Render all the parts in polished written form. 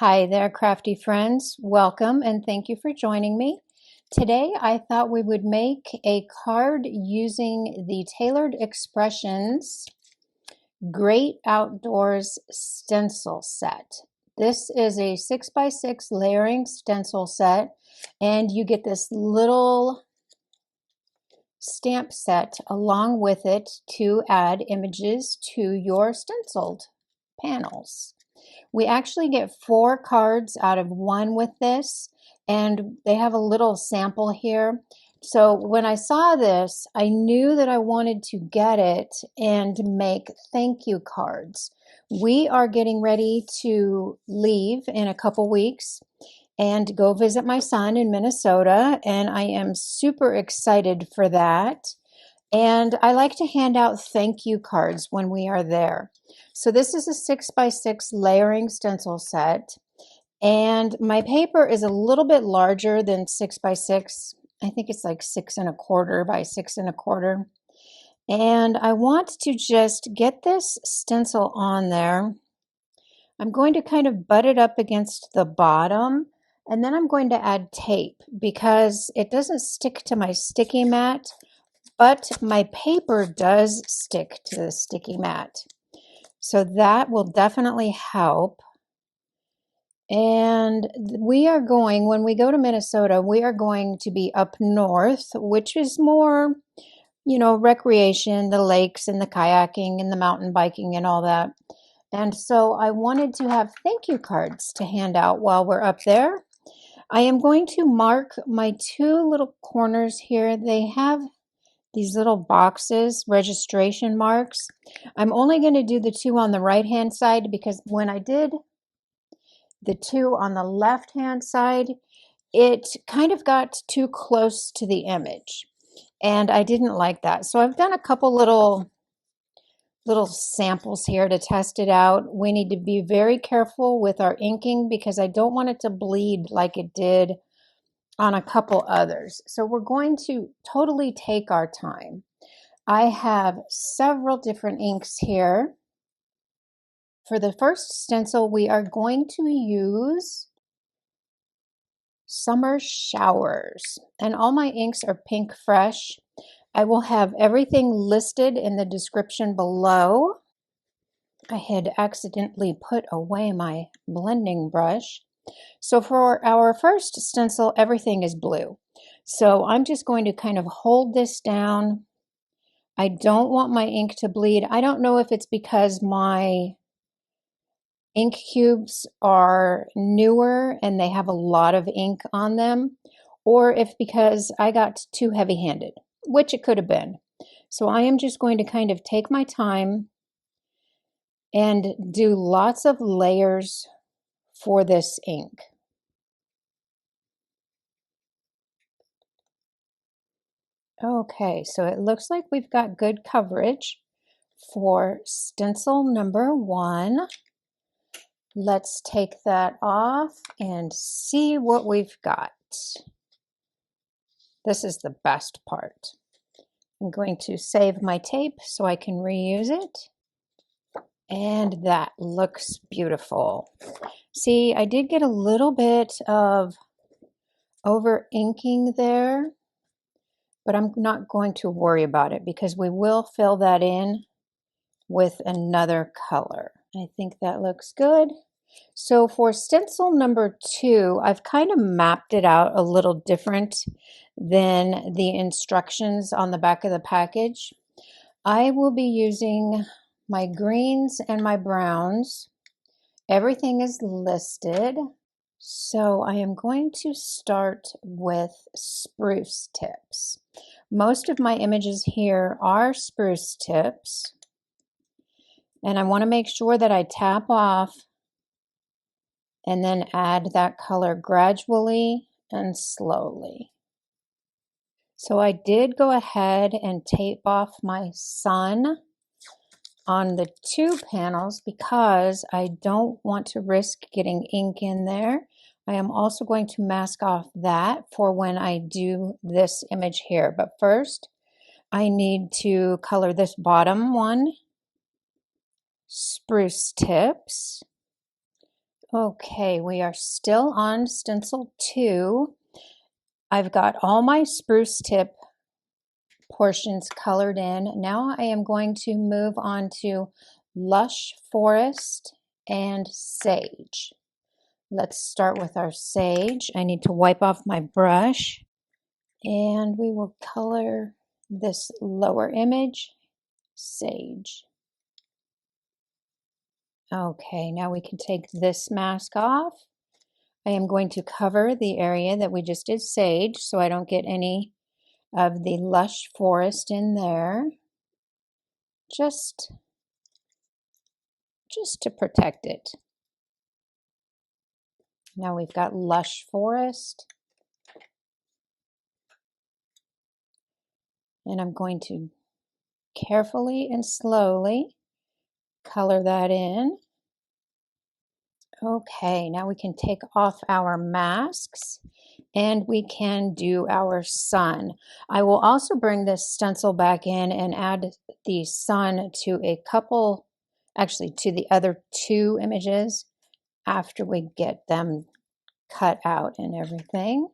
Hi there, crafty friends. Welcome and thank you for joining me. Today, I thought we would make a card using the Tailored Expressions Great Outdoors stencil set. This is a 6x6 layering stencil set, and you get this little stamp set along with it to add images to your stenciled panels. We actually get 4 cards out of 1 with this, and they have a little sample here. So when I saw this, I knew that I wanted to get it and make thank you cards. We are getting ready to leave in a couple weeks and go visit my son in Minnesota, and I am super excited for that. And I like to hand out thank you cards when we are there. So this is a 6x6 layering stencil set, and my paper is a little bit larger than 6x6. I think it's like 6¼ by 6¼ and I want to just get this stencil on there. I'm going to kind of butt it up against the bottom, and then I'm going to add tape because it doesn't stick to my sticky mat, but my paper does stick to the sticky mat. So that will definitely help. And we are going, when we go to Minnesota, we are going to be up north, which is more, recreation, the lakes and the kayaking and the mountain biking and all that. And so I wanted to have thank you cards to hand out while we're up there. I am going to mark my 2 little corners here. They have these little boxes, registration marks. I'm only going to do the 2 on the right hand side because when I did the 2 on the left hand side, it kind of got too close to the image and I didn't like that. So I've done a couple little samples here to test it out. We need to be very careful with our inking because I don't want it to bleed like it did on a couple others. So we're going to totally take our time. I have several different inks here. For the first stencil, we are going to use Summer Showers, and all my inks are Pinkfresh. I will have everything listed in the description below. I had accidentally put away my blending brush. So for our first stencil, everything is blue. So I'm just going to kind of hold this down. I don't want my ink to bleed. I don't know if it's because my ink cubes are newer and they have a lot of ink on them, or if because I got too heavy-handed, which it could have been. So I am just going to kind of take my time and do lots of layers for this ink. Okay, so it looks like we've got good coverage for stencil number 1. Let's take that off and see what we've got. This is the best part. I'm going to save my tape so I can reuse it. And that looks beautiful. See, I did get a little bit of over inking there, but I'm not going to worry about it because we will fill that in with another color. I think that looks good. So for stencil number 2, I've kind of mapped it out a little different than the instructions on the back of the package. I will be using my greens and my browns. Everything is listed. So I am going to start with spruce tips. Most of my images here are spruce tips. And I want to make sure that I tap off and then add that color gradually and slowly. So I did go ahead and tape off my sun on the 2 panels because I don't want to risk getting ink in there. I am also going to mask off that for when I do this image here. But first, I need to color this bottom one spruce tips. Okay, we are still on stencil 2. I've got all my spruce tip portions colored in. Now I am going to move on to Lush Forest and Sage. Let's start with our sage. I need to wipe off my brush and we will color this lower image sage. Okay, now we can take this mask off. I am going to cover the area that we just did sage so I don't get any of the lush forest in there. Just to protect it. Now we've got lush forest. And I'm going to carefully and slowly color that in. Okay, now we can take off our masks and we can do our sun. I will also bring this stencil back in and add the sun to a couple, actually to the other 2 images after we get them cut out and everything.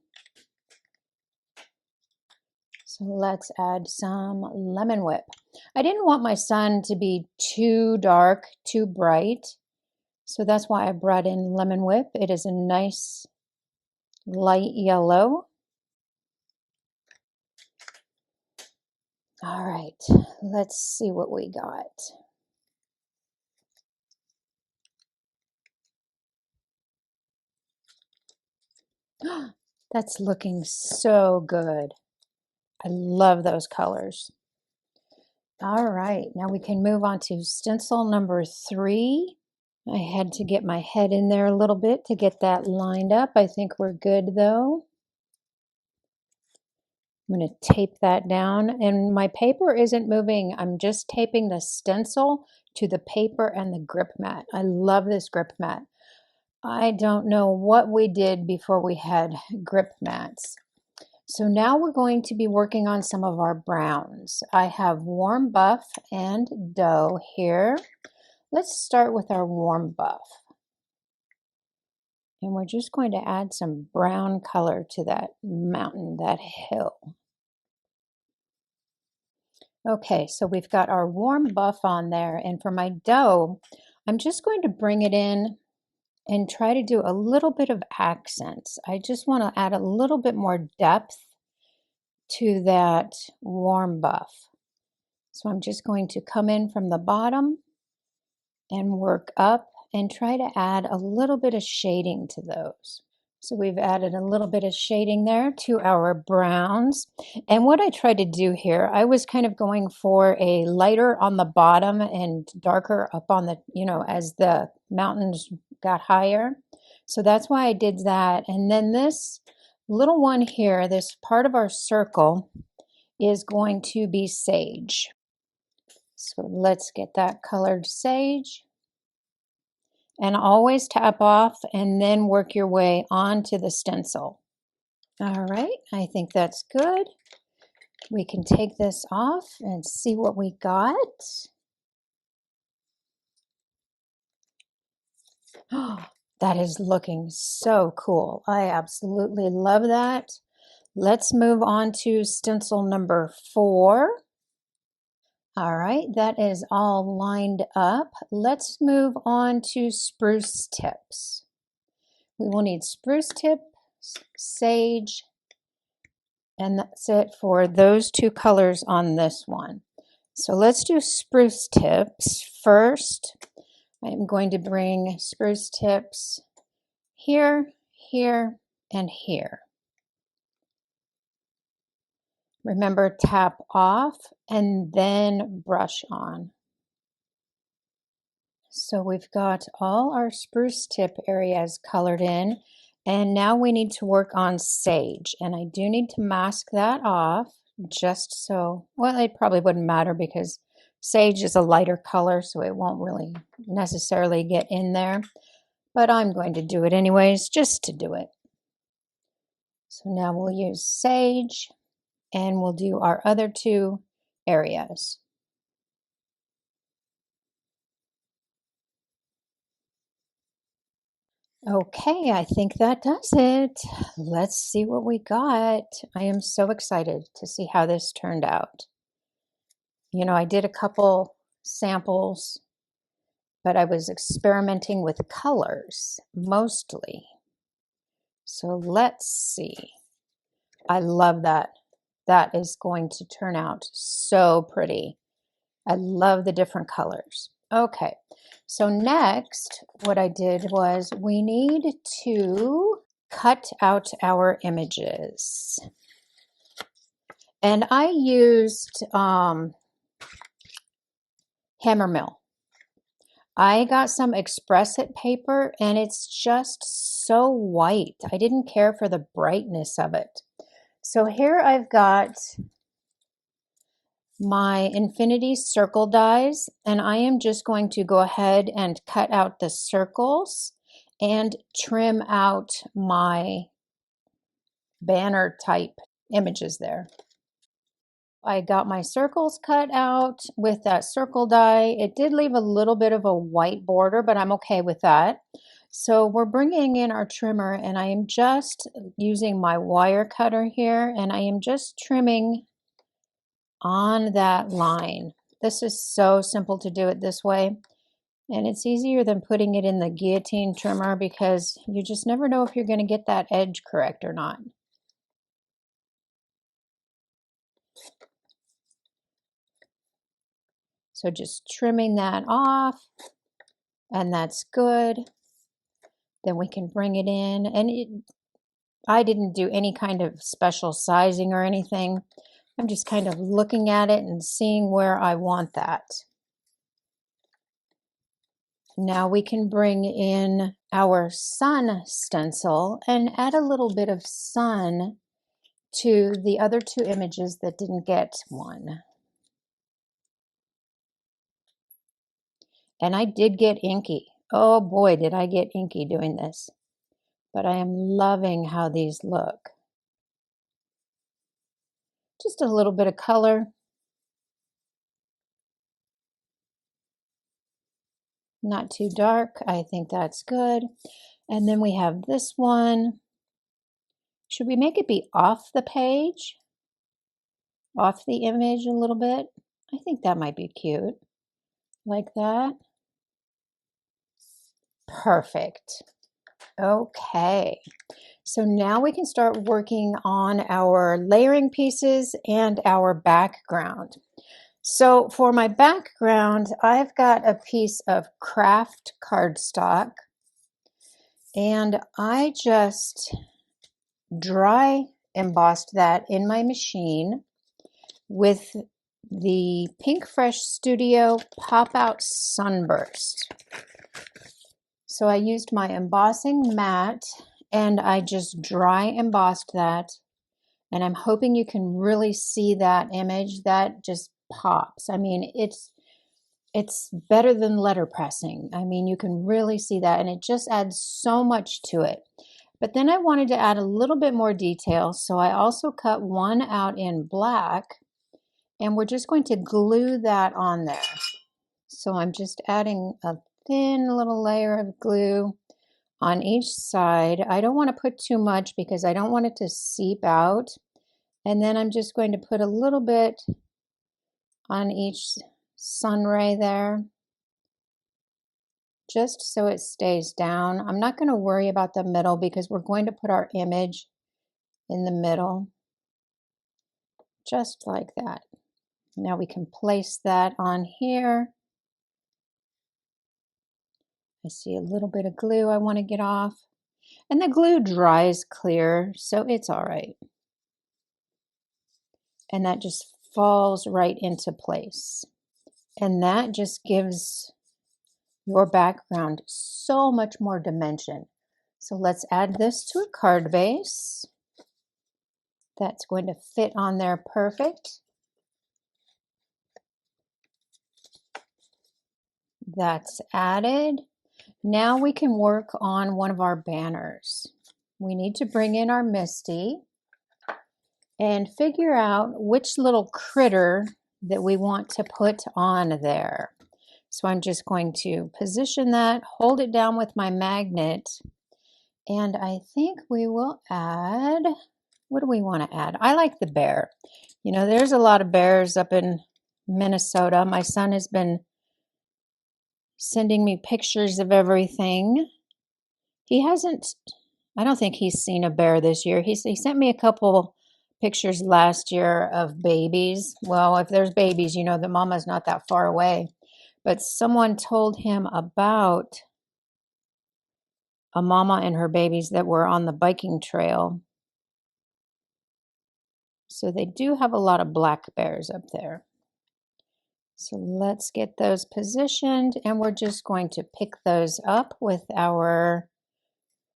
So let's add some lemon whip. I didn't want my sun to be too dark, too bright. So that's why I brought in lemon whip. It is a nice light yellow. All right, let's see what we got. That's looking so good. I love those colors. All right, now we can move on to stencil number 3. I had to get my head in there a little bit to get that lined up. I think we're good though. I'm going to tape that down, and my paper isn't moving. I'm just taping the stencil to the paper and the grip mat. I love this grip mat. I don't know what we did before we had grip mats. So now we're going to be working on some of our browns. I have warm buff and dough here. Let's start with our warm buff. And we're just going to add some brown color to that mountain, that hill. Okay, so we've got our warm buff on there, and for my dough, I'm just going to bring it in and try to do a little bit of accents. I just want to add a little bit more depth to that warm buff. So I'm just going to come in from the bottom and work up and try to add a little bit of shading to those. So we've added a little bit of shading there to our browns. And what I tried to do here, I was kind of going for a lighter on the bottom and darker up on the, as the mountains got higher. So that's why I did that. And then this little one here, this part of our circle is going to be sage. So let's get that colored sage. And always tap off and then work your way onto the stencil. All right, I think that's good. We can take this off and see what we got. Oh, that is looking so cool. I absolutely love that. Let's move on to stencil number 4. All right, that is all lined up. Let's move on to spruce tips. We will need spruce tips, sage, and that's it for those 2 colors on this one. So let's do spruce tips first. I'm going to bring spruce tips here, here, and here. Remember, tap off and then brush on. So we've got all our spruce tip areas colored in, and now we need to work on sage. And I do need to mask that off just so, well, it probably wouldn't matter because sage is a lighter color, so it won't really necessarily get in there. But I'm going to do it anyways, just to do it. So now we'll use sage, and we'll do our other 2 areas. Okay, I think that does it. Let's see what we got. I am so excited to see how this turned out. You know, I did a couple samples, but I was experimenting with colors mostly. So let's see. I love that. That is going to turn out so pretty. I love the different colors. Okay, so next what I did was we need to cut out our images. And I used hammer mill. I got some Express It paper and it's just so white. I didn't care for the brightness of it. So here I've got my infinity circle dies, and I am just going to go ahead and cut out the circles and trim out my banner type images there. I got my circles cut out with that circle die. It did leave a little bit of a white border, but I'm okay with that. So we're bringing in our trimmer, and I am just using my wire cutter here, and I am just trimming on that line. This is so simple to do it this way. And it's easier than putting it in the guillotine trimmer because you just never know if you're going to get that edge correct or not. So just trimming that off, and that's good. Then we can bring it in, and I didn't do any kind of special sizing or anything. I'm just kind of looking at it and seeing where I want that. Now we can bring in our sun stencil and add a little bit of sun to the other two images that didn't get one. And I did get inky. Oh boy, did I get inky doing this. But I am loving how these look. Just a little bit of color. Not too dark. I think that's good. And then we have this one. Should we make it be off the page? Off the image a little bit? I think that might be cute. Like that. Perfect. Okay. So now we can start working on our layering pieces and our background. So for my background, I've got a piece of craft cardstock, and I just dry embossed that in my machine with the Pinkfresh Studio Pop Out Sunburst. So I used my embossing mat and I just dry embossed that, and I'm hoping you can really see that image. That just pops. I mean, it's better than letter pressing. I mean, you can really see that, and it just adds so much to it. But then I wanted to add a little bit more detail, so I also cut one out in black, and we're just going to glue that on there. So I'm just adding a thin little layer of glue on each side. I don't want to put too much because I don't want it to seep out. And then I'm just going to put a little bit on each sun ray there, just so it stays down. I'm not going to worry about the middle because we're going to put our image in the middle, just like that. Now we can place that on here. I see a little bit of glue I want to get off. And the glue dries clear, so it's all right. And that just falls right into place. And that just gives your background so much more dimension. So let's add this to a card base. That's going to fit on there perfect. That's added. Now we can work on one of our banners. We need to bring in our Misty and figure out which little critter that we want to put on there. So I'm just going to position that, hold it down with my magnet, And I think we will add, what do we want to add? I like the bear. You know, there's a lot of bears up in Minnesota. My son has been sending me pictures of everything. He hasn't, I don't think he's seen a bear this year. He sent me a couple pictures last year of babies. Well, if there's babies, you know, the mama's not that far away. But someone told him about a mama and her babies that were on the biking trail. So they do have a lot of black bears up there. So let's get those positioned, and we're just going to pick those up with our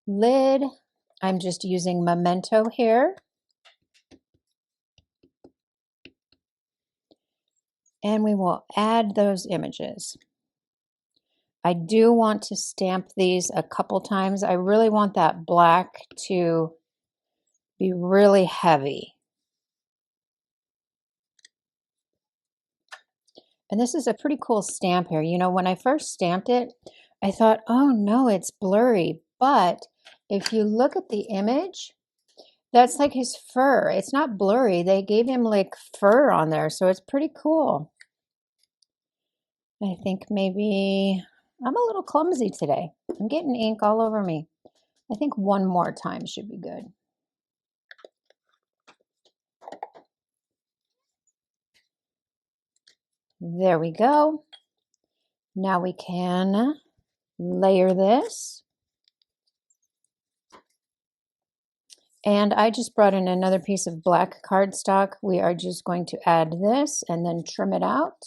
lid. I'm just using Memento here. And we will add those images. I do want to stamp these a couple times. I really want that black to be really heavy. And this is a pretty cool stamp here. You know, when I first stamped it, I thought, oh no, it's blurry. But if you look at the image, that's like his fur. It's not blurry. They gave him like fur on there, so it's pretty cool. I think maybe I'm a little clumsy today. I'm getting ink all over me. I think one more time should be good. There we go. Now we can layer this. And I just brought in another piece of black cardstock. We are just going to add this and then trim it out.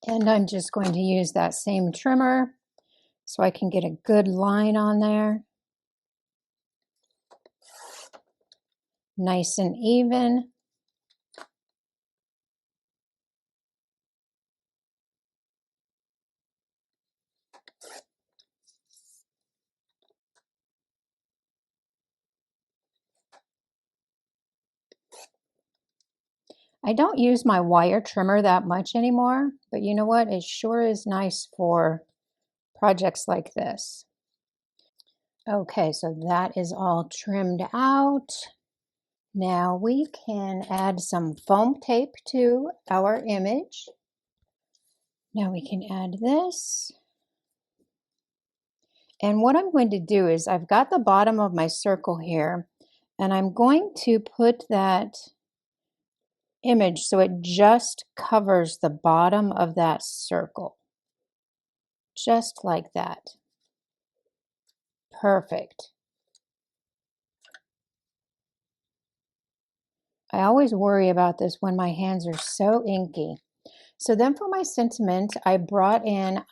And I'm just going to use that same trimmer so I can get a good line on there. Nice and even. I don't use my wire trimmer that much anymore, but you know what? It sure is nice for projects like this. Okay, so that is all trimmed out. Now we can add some foam tape to our image. Now we can add this. And what I'm going to do is I've got the bottom of my circle here, and I'm going to put that image so it just covers the bottom of that circle. Just like that. Perfect. I always worry about this when my hands are so inky. So then for my sentiment, I brought in,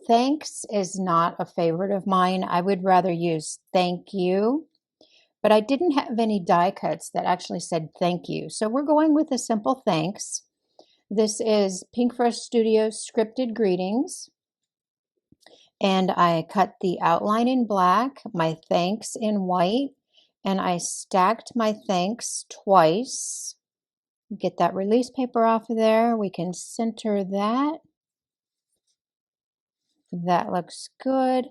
thanks is not a favorite of mine. I would rather use thank you, but I didn't have any die cuts that actually said thank you. So we're going with a simple thanks. This is Pinkfresh Studios Scripted Greetings. And I cut the outline in black, my thanks in white, and I stacked my thanks twice. Get that release paper off of there. We can center that. That looks good.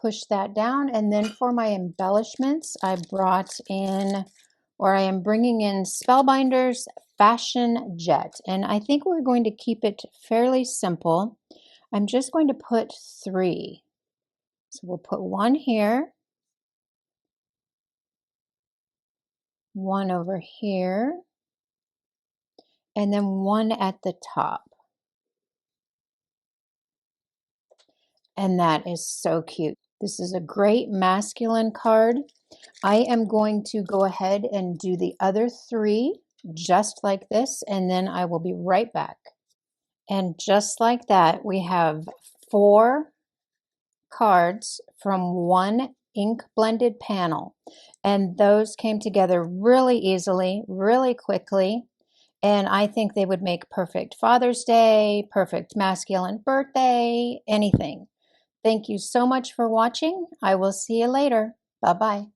Push that down. And then for my embellishments, I am bringing in Spellbinder's Fashion Jet. And I think we're going to keep it fairly simple. I'm just going to put 3. So we'll put 1 here. 1 over here. And then 1 at the top. And that is so cute. This is a great masculine card. I am going to go ahead and do the other 3 just like this, and then I will be right back. And just like that, we have 4 cards from 1 ink blended panel. And those came together really easily, really quickly. And I think they would make perfect Father's Day, perfect masculine birthday, anything. Thank you so much for watching. I will see you later. Bye-bye.